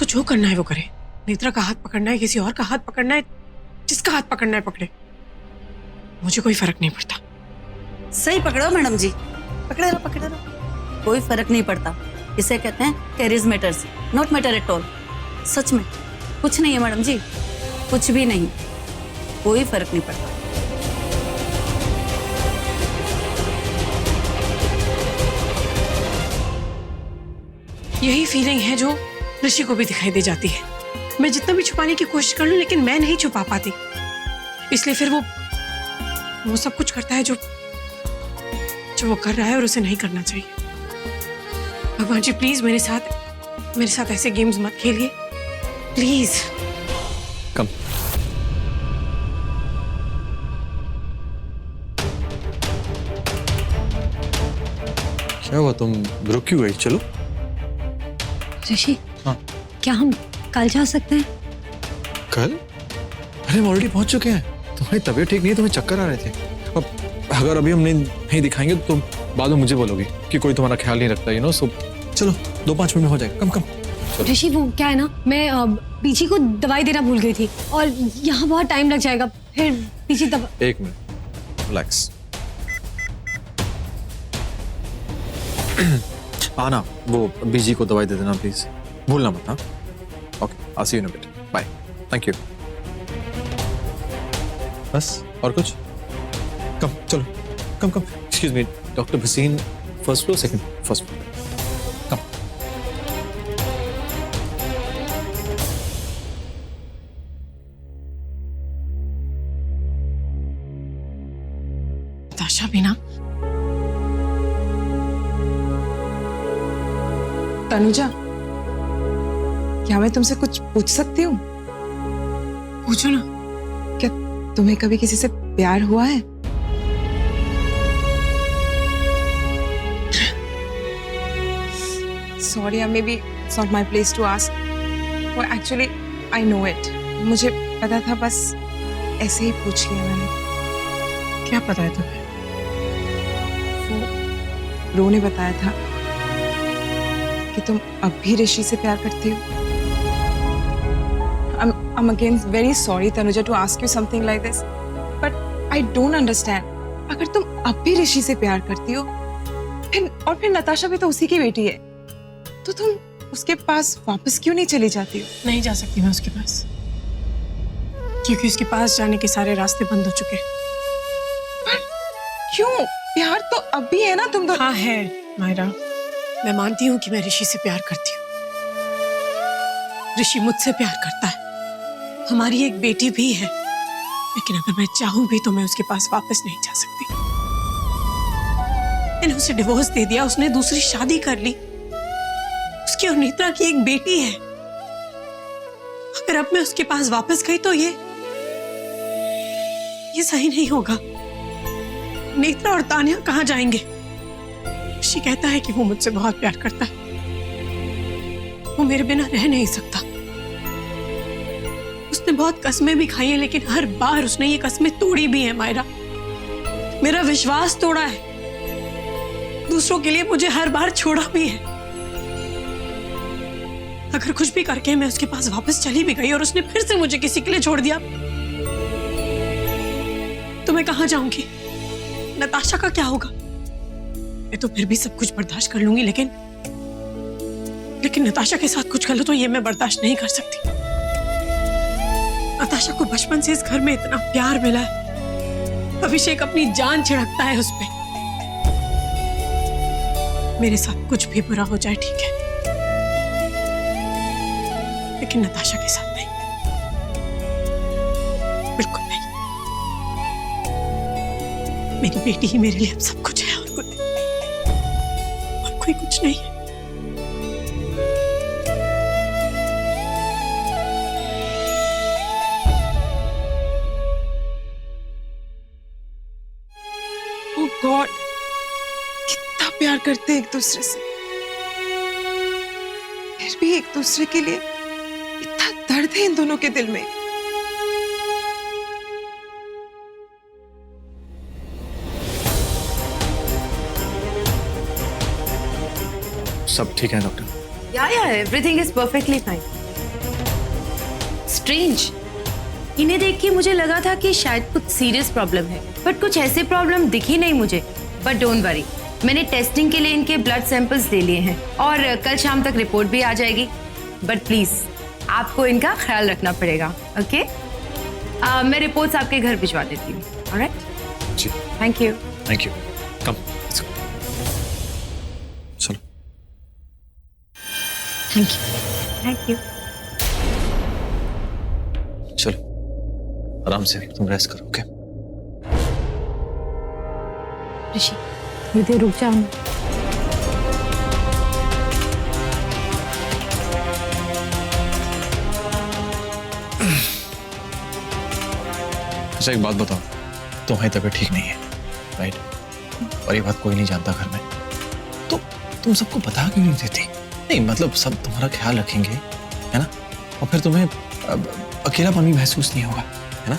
उसको जो करना है वो करे। नेत्रा का हाथ पकड़ना है, किसी और का हाथ पकड़ना है, जिसका हाथ पकड़ना है पकड़े, मुझे कोई फर्क नहीं पड़ता। सही पकड़ो मैडम जी, पकड़े रहो, कोई फर्क नहीं पड़ता। इसे कहते हैं कैरीज matters, not matter at all. सच में कुछ नहीं है मैडम जी, कुछ भी नहीं, कोई फर्क नहीं पड़ता। यही फीलिंग है जो ऋषि को भी दिखाई दे जाती है। मैं जितना भी छुपाने की कोशिश कर लूं लेकिन मैं नहीं छुपा पाती, इसलिए फिर वो सब कुछ करता है जो वो कर रहा है और उसे नहीं करना चाहिए। भगवान जी प्लीज मेरे साथ ऐसे गेम्स मत खेलिए प्लीज। कम। क्या हुआ, तुम रुक क्यों गई? चलो। ऋषि, हाँ क्या हम कल जा सकते हैं? कल? अरे हम ऑलरेडी पहुंच चुके हैं। तुम्हारी तबीयत ठीक नहीं है, तुम्हें चक्कर आ रहे थे। अब अगर अभी हम नहीं दिखाएंगे तो तुम बाद में मुझे बोलोगी कि कोई तुम्हारा ख्याल नहीं रखता, सो चलो 2-5 मिनट में हो जाएगा। कम। ऋषि वो क्या है ना, मैं बीजी को दवाई देना भूल गई थी और यहाँ बहुत टाइम लग जाएगा, फिर बीजी दवा। 1 मिनट, रिलैक्स। आना, वो बीजी को दवाई दे देना प्लीज, भूलना मत। हाँ okay, I see you in a bit, bye, thank you. बस और कुछ? कम चलो, come. Excuse me, doctor Bhasin, first floor, second, first floor. Come. Natasha भी ना। तनुजा, क्या मैं तुमसे कुछ पूछ सकती हूँ? पूछो ना। क्या तुम्हें कभी किसी से प्यार हुआ है? Sorry, maybe it's not my place to ask. Well, actually, I know it. मुझे पता था, बस ऐसे ही पूछ लिया मैंने। क्या पता है तुम्हें? रो ने बताया था कि तुम अब भी ऋषि से प्यार करती हो। I'm again very sorry, Tanuja, to ask you something like this, but I don't understand. अगर तुम अब भी ऋषि से प्यार करती हो, फिर नताशा भी तो उसी की बेटी है, तो तुम उसके पास वापस क्यों नहीं चली जाती हो? नहीं जा सकती मैं उसके पास, क्योंकि उसके पास जाने के सारे रास्ते बंद हो चुके। पर क्यों? प्यार तो अब भी है ना तुम दोनों? हाँ है मायरा, मैं मानती हूँ कि मैं ऋषि से प्यार करती हूँ। ऋषि मुझसे प्यार करता है, हमारी एक बेटी भी है, लेकिन अगर मैं चाहूँ भी तो मैं उसके पास वापस नहीं जा सकती। मैंने उसे डिवोर्स दे दिया, उसने दूसरी शादी कर ली, उसकी और नेत्रा की एक बेटी है। अगर अब मैं उसके पास वापस गई तो ये सही नहीं होगा। नेत्रा और तान्या कहाँ जाएंगे? ऋषि कहता है कि वो मुझसे बहुत प्यार करता है, वो मेरे बिना रह नहीं सकता। उसने बहुत कस्में भी खाई हैं, लेकिन हर बार उसने ये कस्में तोड़ी भी हैं मायरा। मेरा विश्वास तोड़ा है, दूसरों के लिए मुझे हर बार छोड़ा भी है। अगर कुछ भी करके मैं उसके पास वापस चली भी गई और उसने फिर से मुझे किसी के लिए छोड़ दिया तो मैं कहां जाऊंगी? नताशा का क्या होगा? मैं तो फिर भी सब कुछ बर्दाश्त कर लूंगी, लेकिन नताशा के साथ कुछ गलत हो ये मैं बर्दाश्त नहीं कर सकती। नताशा को बचपन से इस घर में इतना प्यार मिला है, अभिषेक अपनी जान छिड़कता है उस पे। मेरे साथ कुछ भी बुरा हो जाए ठीक है, लेकिन नताशा के साथ नहीं, बिल्कुल नहीं। मेरी बेटी ही मेरे लिए अब सब कुछ है, और कोई कुछ नहीं है। ओह गॉड, कितना प्यार करते हैं एक दूसरे से, फिर भी एक दूसरे के लिए इतना दर्द है इन दोनों के दिल में। सब ठीक है डॉक्टर? या everything is perfectly fine. Strange. इन्हें देख के मुझे लगा था कि शायद कुछ सीरियस प्रॉब्लम है, बट कुछ ऐसे प्रॉब्लम दिखी नहीं मुझे। बट डोंट वरी, मैंने टेस्टिंग के लिए इनके ब्लड सैंपल्स ले लिए हैं और कल शाम तक रिपोर्ट भी आ जाएगी। बट प्लीज आपको इनका ख्याल रखना पड़ेगा, ओके? मैं रिपोर्ट्स आपके घर भिजवा देती हूँ। ऑलराइट, जी thank you. Thank you. Come चलो। Thank you. Thank you. चलो आराम से, तुम रेस्ट करो, ओके? ऋषि थोड़ी देर रुक जाओ ना। अच्छा एक बात बताओ, तुम्हारी तबीयत ठीक नहीं है, राइट? और ये बात कोई नहीं जानता घर में, तो तुम सबको बता क्यों नहीं देती? नहीं मतलब सब तुम्हारा ख्याल रखेंगे, है ना? और फिर तुम्हें अकेलापन भी महसूस नहीं होगा, है ना?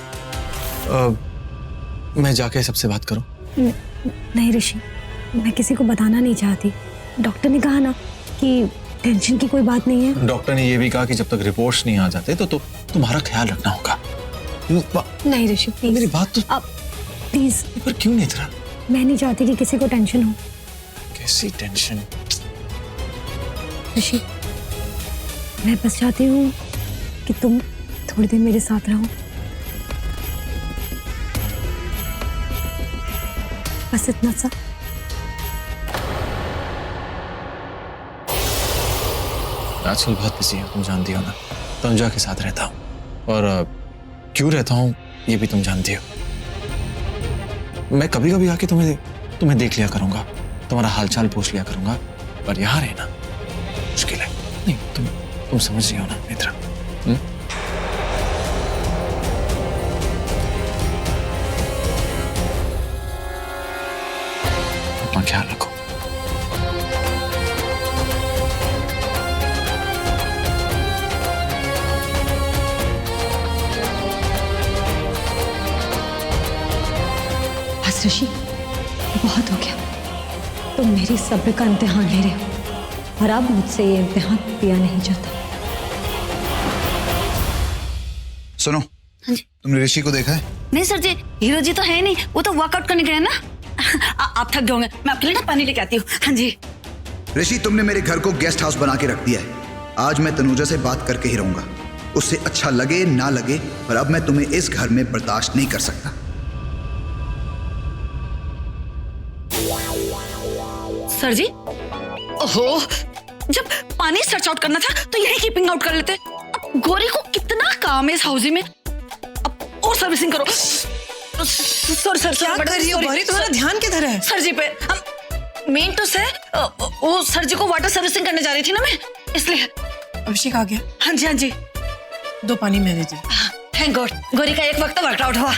मैं जाके सबसे बात करूं? नहीं ऋषि, मैं किसी को बताना नहीं चाहती। डॉक्टर ने कहा ना कि टेंशन की कोई बात नहीं है। डॉक्टर ने ये भी कहा कि जब तक रिपोर्ट्स नहीं आ जाते तो तुम्हारा ख्याल रखना होगा। नहीं ऋषि प्लीज, मेरी बात तो अब प्लीज। पर क्यों नहीं इतना? मैं नहीं चाहती कि किसी को टेंशन हो। कैसी टेंशन? ऋषि मैं बस चाहती हूँ कि तुम थोड़ी देर मेरे साथ रहो, बस इतना सा। आजकल बहुत बिजी हूँ, तुम जानती हो ना। तनुजा के साथ रहता हूँ और क्यों रहता हूँ ये भी तुम जानती हो। मैं कभी कभी आके तुम्हें देख लिया करूंगा, तुम्हारा हालचाल पूछ लिया करूंगा, पर यहाँ रहना मुश्किल है। नहीं तुम समझ रही हो ना मित्रा? अपना ख्याल रखो। बस ऋषि बहुत हो गया, तुम मेरी सब्र का इम्तिहान ले रहे हो और अब मुझसे ये इम्तिहान दिया नहीं जाता। सुनो, तुमने ऋषि को देखा है? नहीं सर जी, हीरो जी तो है नहीं, वो तो वर्कआउट करने गए ना। आप थक गए होंगे, मैं आपके लिए ना पानी लेके आती हूँ। हाँ जी। ऋषि, तुमने मेरे घर को गेस्ट हाउस बना के रख दिया है। आज मैं तनुजा से बात करके ही रहूंगा, उससे अच्छा लगे ना लगे, पर अब मैं तुम्हें इस घर में बर्दाश्त नहीं कर सकता। सर जी, ओहो, जब पानी सर्च आउट करना था तो यही कीपिंग आउट कर लेते। अब गोरी को कितना काम है इस हाउसी में, अब और सर्विसिंग करो। सर क्या कर रही हो गौरी? तुम्हारा ध्यान किधर है? सर जी पे। मेन तो से वो सर जी को वाटर सर्विसिंग करने जा रही थी ना मैं, इसलिए। अभिषेक आ गया? हाँ जी हाँ जी। 2 पानी मैंने दी। थैंक गॉड, गोरी का एक वक्त वर्कआउट हुआ।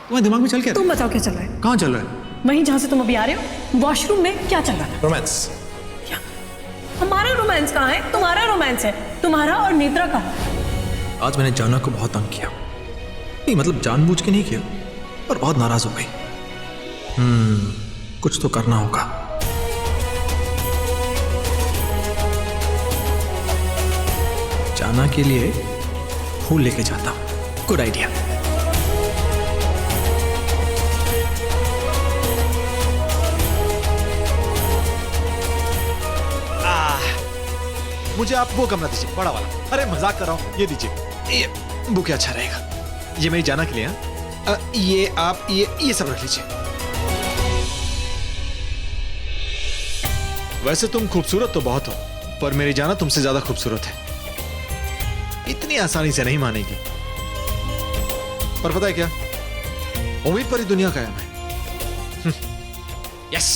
तुम्हारे दिमाग में चल क्या? तुम बताओ क्या चल रहा है? कहाँ चल रहा है? वहीं जहां से तुम अभी आ रहे हो, वॉशरूम में क्या चल रहा है? रोमांस। हमारा रोमांस कहाँ है? तुम्हारा रोमांस है, तुम्हारा और नेत्रा का। आज मैंने जाना को बहुत तंग किया, नहीं मतलब जानबूझ के नहीं किया, पर बहुत नाराज हो गई। कुछ तो करना होगा। जाना के लिए फूल लेके जाता हूं। Good idea. मुझे आप वो कमरा दीजिए, बड़ा वाला। अरे मजाक कर रहा हूँ, ये दीजिए। ये बुके अच्छा रहेगा, ये मेरी जाना के लिए। ये आप ये सब रख लीजिए। वैसे तुम खूबसूरत तो बहुत हो, पर मेरी जाना तुमसे ज्यादा खूबसूरत है। इतनी आसानी से नहीं मानेगी। पर पता है क्या, उम्मीद पर ही दुनिया कायम है। यस।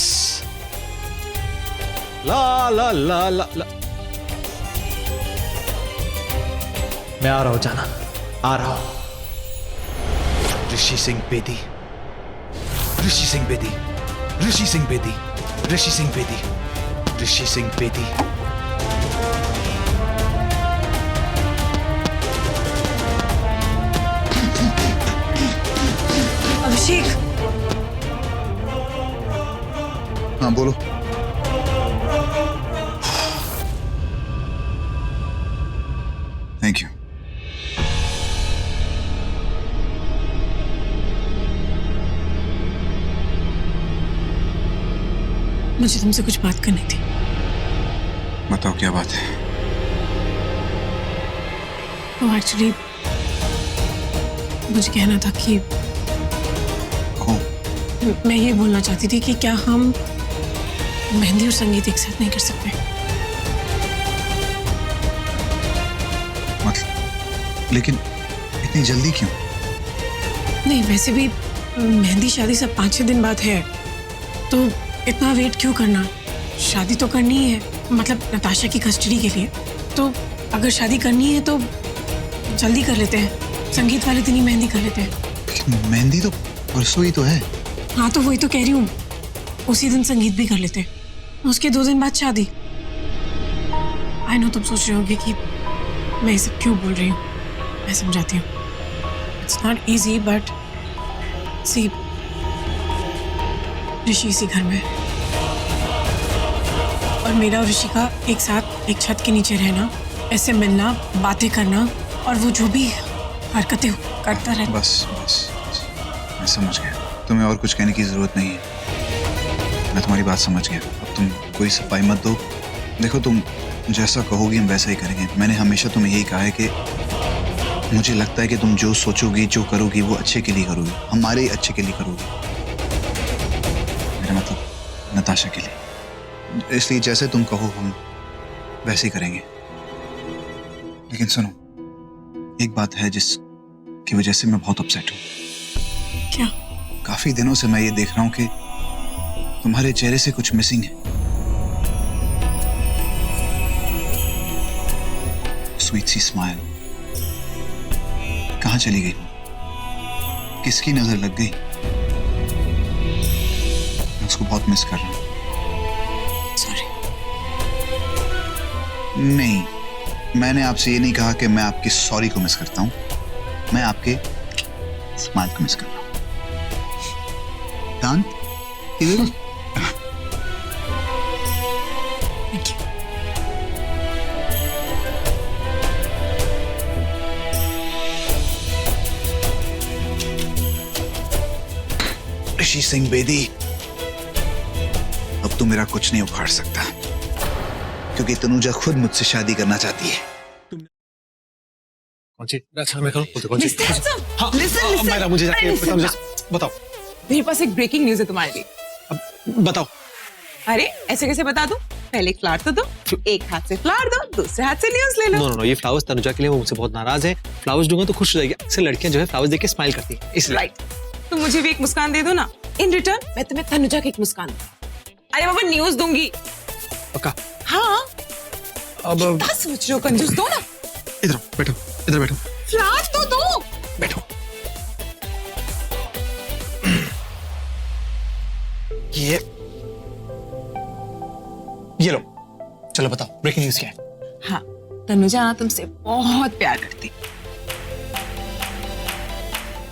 ला ला ला ला ला। मैं आ रहा हूं जाना, आ रहा हूं। ऋषि सिंह बेदी, ऋषि सिंह बेदी, ऋषि सिंह बेदी, ऋषि सिंह बेदी, ऋषि सिंह बेदी। अभिषेक, हाँ बोलो। मुझे तुमसे कुछ बात करनी थी। बताओ क्या बात है। तो एक्चुअली मुझे कहना था कि मैं ये बोलना चाहती थी कि क्या हम मेहंदी और संगीत एक साथ नहीं कर सकते? मतलब लेकिन इतनी जल्दी क्यों? नहीं, वैसे भी मेहंदी शादी सब 5-6 दिन बाद है, तो इतना वेट क्यों करना? शादी तो करनी ही है, मतलब नताशा की कस्टडी के लिए। तो अगर शादी करनी है तो जल्दी कर लेते हैं, संगीत वाले दिन ही मेहंदी कर लेते हैं। मेहंदी तो परसों ही तो है। हाँ, तो वही तो कह रही हूँ, उसी दिन संगीत भी कर लेते हैं, उसके 2 दिन बाद शादी। आई नो तुम सोच रहे होगे कि मैं ये सब क्यों बोल रही हूँ, मैं समझाती हूँ। इट्स नॉट ईजी बट सी, ऋषि इसी घर में है और मेरा और ऋषि का एक साथ एक छत के नीचे रहना, ऐसे मिलना, बातें करना और वो जो भी हरकतें करता रहता। बस बस बस, मैं समझ गया। तुम्हें और कुछ कहने की जरूरत नहीं है, मैं तुम्हारी बात समझ गया। अब तुम कोई सफाई मत दो। देखो, तुम जैसा कहोगी हम वैसा ही करेंगे। मैंने हमेशा तुम्हें यही कहा है कि मुझे लगता है कि तुम जो सोचोगी, जो करोगी, वो अच्छे के लिए करोगी, हमारे ही अच्छे के लिए करोगी। मेरा मतलब नताशा के लिए। इसलिए जैसे तुम कहो हम वैसे ही करेंगे। लेकिन सुनो, एक बात है जिसकी वजह से मैं बहुत अपसेट हूँ। क्या? काफी दिनों से मैं ये देख रहा हूं कि तुम्हारे चेहरे से कुछ मिसिंग है। स्वीट सी स्माइल कहां चली गई? किसकी नजर लग गई? मैं उसको बहुत मिस कर रहा हूं। सॉरी। नहीं, मैंने आपसे ये नहीं कहा कि मैं आपकी सॉरी को मिस करता हूं, मैं आपके स्माइल को मिस कर रहा हूं। दान इधर। Thank you. ऋषि सिंह बेदी, अब तू मेरा कुछ नहीं उखाड़ सकता, क्योंकि तनुजा खुद मुझसे शादी करना चाहती है। कौन सी? अच्छा, मैं करूं? कौन सी? हाँ, Listen, मायरा, मुझे जाके listen, बताओ, मुझे बताओ। मेरे पास एक ब्रेकिंग न्यूज है तुम्हारे लिए। अब बताओ। अरे ऐसे कैसे बता दूं? पहले एक फ्लावर तो दो, एक हाथ से फ्लावर दो, दूसरे हाथ से न्यूज ले लो। नो नो नो, ये फ्लावर्स तनुजा के लिए, वो मुझसे बहुत नाराज है। फ्लावर्स दूंगा तो खुश हो जाएगी। अक्सर लड़कियां जो है फ्लावर्स देख के स्माइल करती है, इसलिए। राइट, तो मुझे भी एक मुस्कान दे दो ना। इन रिटर्न मैं तुम्हें तनुजा की एक मुस्कान दूंगी। अरे बाबा, न्यूज दूंगी। पक्का? हाँ। अब क्या सोच रहे हो? कंजूस दो ना। इधर बैठो, इधर बैठो, फ्लावर तो दो। बैठो। ये लो, चलो बताओ ब्रेकिंग न्यूज क्या है? हाँ, तनुजा ना तुमसे बहुत प्यार करती।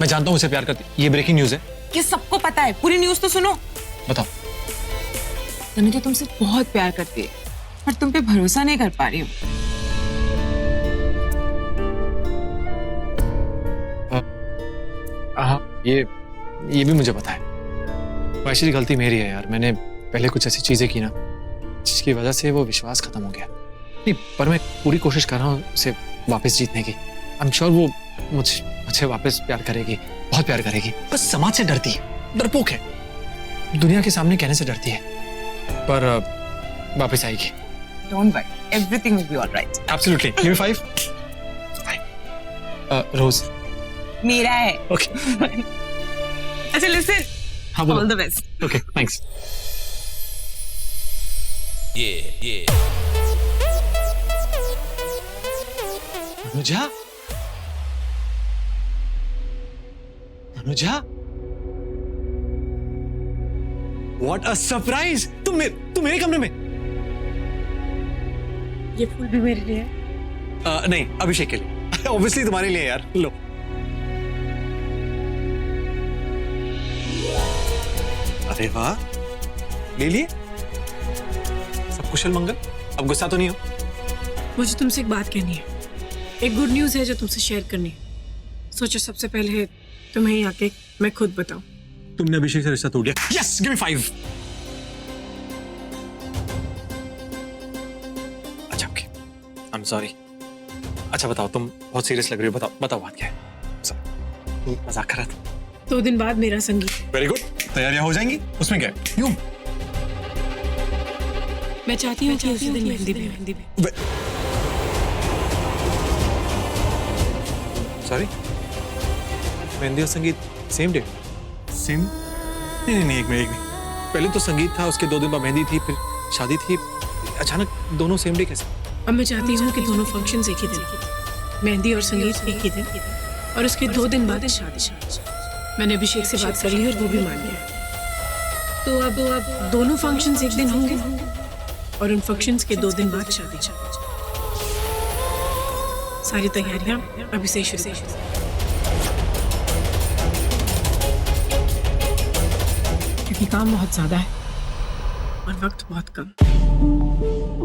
मैं जानता हूँ उसे प्यार करती, ये ब्रेकिंग न्यूज है। ये सबको पता है, पूरी न्यूज तो सुनो। बताओ। तनुजा तुमसे बहुत प्यार करती है, पर तुम पे भरोसा नहीं कर पा रही हूँ। हाँ, ये भी मुझे पता है। वैसे गलती मेरी है यार, मैंने पहले कुछ ऐसी चीजें की ना जिसकी वजह से वो विश्वास खत्म हो गया। नहीं, पर मैं पूरी कोशिश कर रहा हूँ उसे वापस जीतने की। आई एम श्योर वो मुझे वापस प्यार करेगी, बहुत प्यार करेगी। बस समाज से डरती है, डरपोक है, दुनिया के सामने कहने से डरती है, पर वापस आएगी। Don't worry, everything will be all right. Absolutely. Give me 5. रोज। मेरा है। Okay. अच्छा, listen. हाँ, बोलो। All the best. Okay, thanks. Anuja, Anuja, What a surprise! तुम मेरे कमरे में? ये फूल भी मेरे लिए है? नहीं, अभिषेक के लिए। ऑब्वियसली तुम्हारे लिए यार, लो। अरे वाह, ले लिए? सब कुशल मंगल? अब गुस्सा तो नहीं हो? मुझे तुमसे एक बात कहनी है, एक गुड न्यूज है जो तुमसे शेयर करनी है। सोचो सबसे पहले तुम्हें ही आके मैं खुद बताऊं। तुमने अभिषेक से रिश्ता तोड़ दिया। Yes, give me 5। I am sorry. अच्छा बताओ, तुम बहुत सीरियस लग रही हो, बताओ बताओ बात क्या है? Sorry, तुम मजाक कर रहा था। 2 दिन बाद मेरा संगीत। वेरी गुड, तैयारियां हो जाएंगी, उसमें क्या है? यूं मैं चाहती हूँ कि उसी दिन मेहंदी भी। सॉरी, मेहंदी और संगीत सेम डे? सेम? नहीं, एक मिनट। पहले तो संगीत था, उसके 2 दिन बाद मेहंदी थी, फिर शादी थी, अचानक दोनों सेम डे कैसे? अब मैं चाहती हूँ कि दोनों फंक्शंस एक ही दिन, मेहंदी और संगीत एक ही दिन, और उसके 2 दिन बाद शादी। मैंने अभिषेक से बात कर ली और वो भी मान गया। तो अब दोनों फंक्शंस एक दिन होंगे और उन फंक्शंस के 2 दिन बाद शादी। सारी तैयारियां अभी से शुरू। क्योंकि काम बहुत ज्यादा है और वक्त बहुत कम।